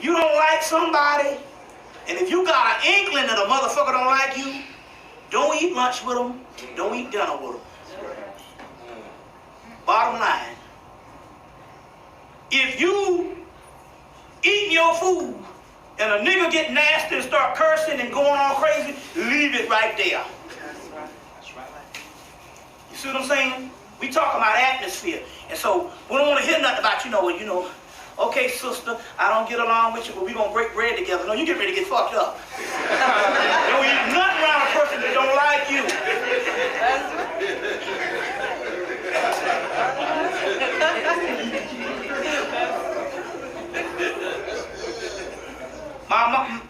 you don't like somebody, and if you got an inkling that a motherfucker don't like you, don't eat lunch with them, don't eat dinner with them. Bottom line, if you eating your food and a nigga get nasty and start cursing and going all crazy, leave it right there. You see what I'm saying? We talking about atmosphere. And so we don't want to hear nothing about, okay, sister, I don't get along with you, but we going to break bread together. No, you get ready to get fucked up. Don't eat nothing around a person that don't like you.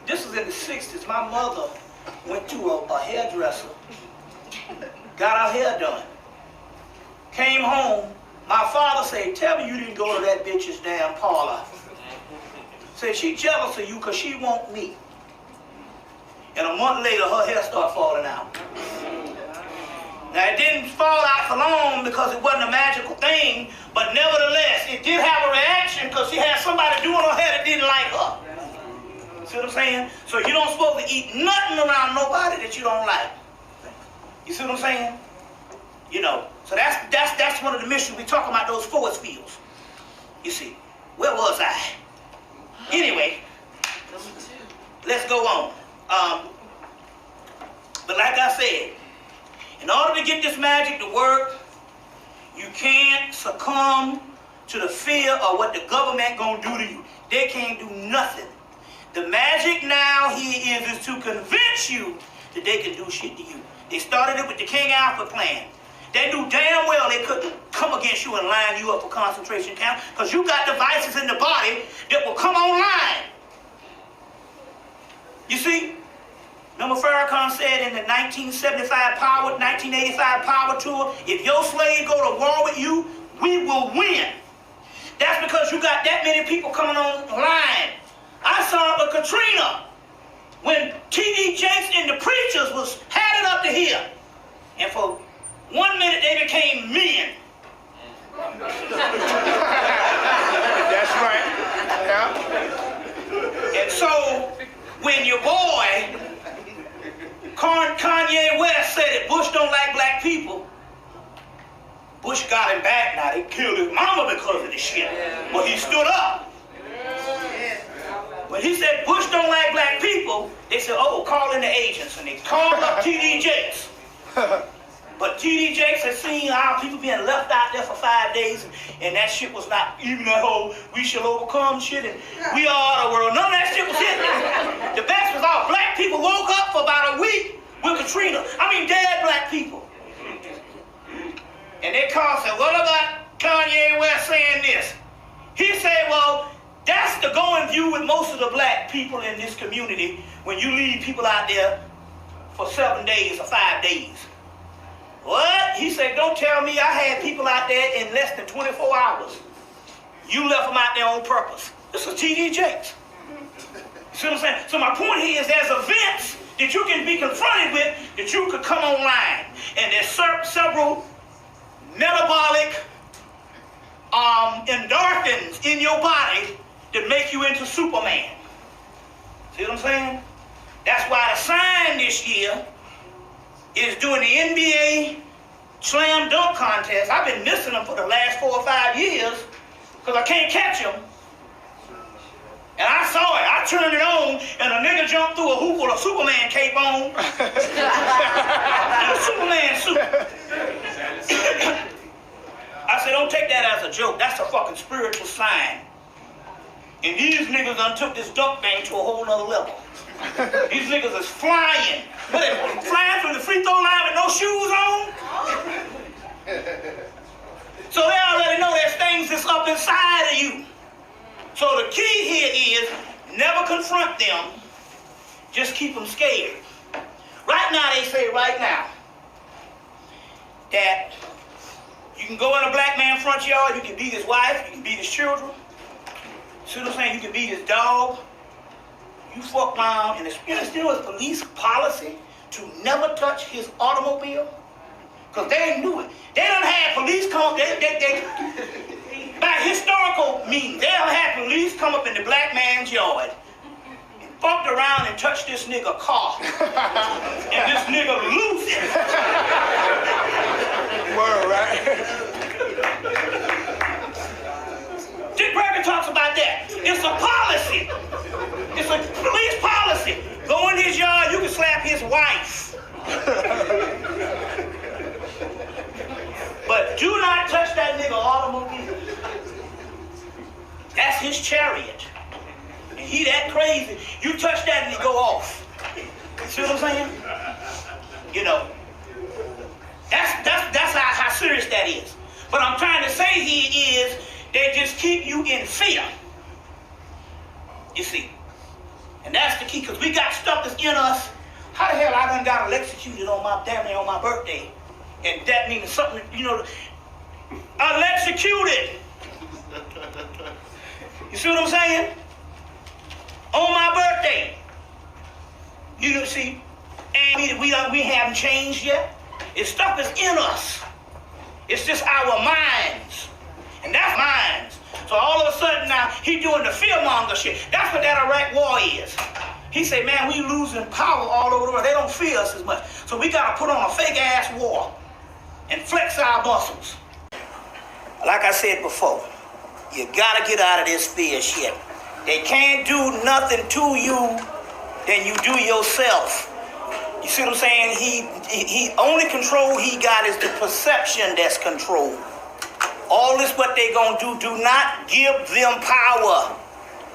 This was in the 60s. My mother went to a hairdresser, got her hair done, came home. My father said, tell me you didn't go to that bitch's damn parlor. Said she jealous of you because she want me. And a month later, her hair started falling out. Now, it didn't fall out for long because it wasn't a magical thing, but nevertheless, it did have a reaction because she had somebody doing her hair that didn't like her. See what I'm saying? So you don't supposed to eat nothing around nobody that you don't like. You see what I'm saying? So that's one of the missions we talking about, those force fields. You see, where was I? Anyway, let's go on. But like I said, in order to get this magic to work, you can't succumb to the fear of what the government gonna do to you. They can't do nothing. The magic now here is to convince you that they can do shit to you. They started it with the King Alfred plan. They knew damn well they couldn't come against you and line you up for concentration camp because you got devices in the body that will come online. You see? Remember Farrakhan said in the 1985 power tour, if your slave go to war with you, we will win. That's because you got that many people coming online. I saw it with Katrina when T.D. Jakes and the preachers was had it up to here. And for 1 minute they became men. That's right. Yeah. And so when your boy Kanye West said that Bush don't like black people, Bush got him back now. They killed his mama because of this shit. But he stood up. When he said Bush don't like black people, they said, oh, call in the agents. And they called up T.D. Jakes. But T.D. Jakes had seen how people being left out there for 5 days, and that shit was not even that whole we shall overcome shit and we are the world. None of that shit was hitting. The best was all black people woke up for about a week with Katrina. I mean, dead black people. And they called and said, what about Kanye West saying this? He said, well, that's the going view with most of the black people in this community when you leave people out there for 7 days or 5 days. What? He said, don't tell me I had people out there in less than 24 hours. You left them out there on purpose. This is T.D. Jakes. See what I'm saying? So my point here is there's events that you can be confronted with that you could come online. And there's several metabolic endorphins in your body that make you into Superman. See what I'm saying? That's why the sign this year is doing the NBA slam dunk contest. I've been missing them for the last 4 or 5 years because I can't catch them. And I saw it. I turned it on, and a nigga jumped through a hoop with a Superman cape on. And a Superman suit. I said, don't take that as a joke. That's a fucking spiritual sign. And these niggas done took this dunk thing to a whole nother level. These niggas is flying. Flying from the free throw line with no shoes on. So they already know there's things that's up inside of you. So the key here is never confront them. Just keep them scared. Right now, they say right now that you can go in a black man's front yard, you can beat his wife, you can beat his children. See what I'm saying? You can beat his dog. You fuck around, and it's still his police policy to never touch his automobile. Because they knew it. They done had police come, By historical means, they'll have police come up in the black man's yard and fucked around and touched this nigga car. And this nigga lose it. Word, right? Dick Gregory talks about that. It's a policy. It's a police policy. Go in his yard, you can slap his wife. But do not touch that nigga automobile. That's his chariot. And he that crazy. You touch that and he go off. You see what I'm saying? You know. That's how serious that is. What I'm trying to say here is they just keep you in fear. You see. And that's the key, because we got stuff that's in us. How the hell I done got electrocuted on my damn near on my birthday? And that means something, you know, electrocuted. You see what I'm saying? On my birthday. You know, see, and we haven't changed yet. It's stuff that's in us. It's just our minds. And that's minds. So all of a sudden now, he doing the fearmonger shit. That's what that Iraq war is. He said, man, we losing power all over the world. They don't fear us as much. So we got to put on a fake-ass war and flex our muscles. Like I said before, you got to get out of this fear shit. They can't do nothing to you than you do yourself. You see what I'm saying? He only control he got is the perception that's controlled. All this what they gonna do, do not give them power.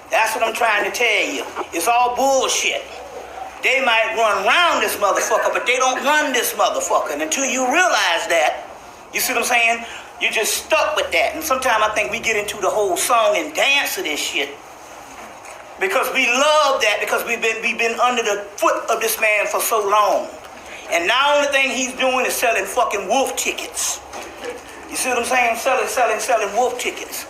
That's what I'm trying to tell you. It's all bullshit. They might run around this motherfucker, but they don't run this motherfucker. And until you realize that, you see what I'm saying? You're just stuck with that. And sometimes I think we get into the whole song and dance of this shit because we love that, because we've been under the foot of this man for so long. And now the only thing he's doing is selling fucking wolf tickets. You see what I'm saying? Selling wolf tickets.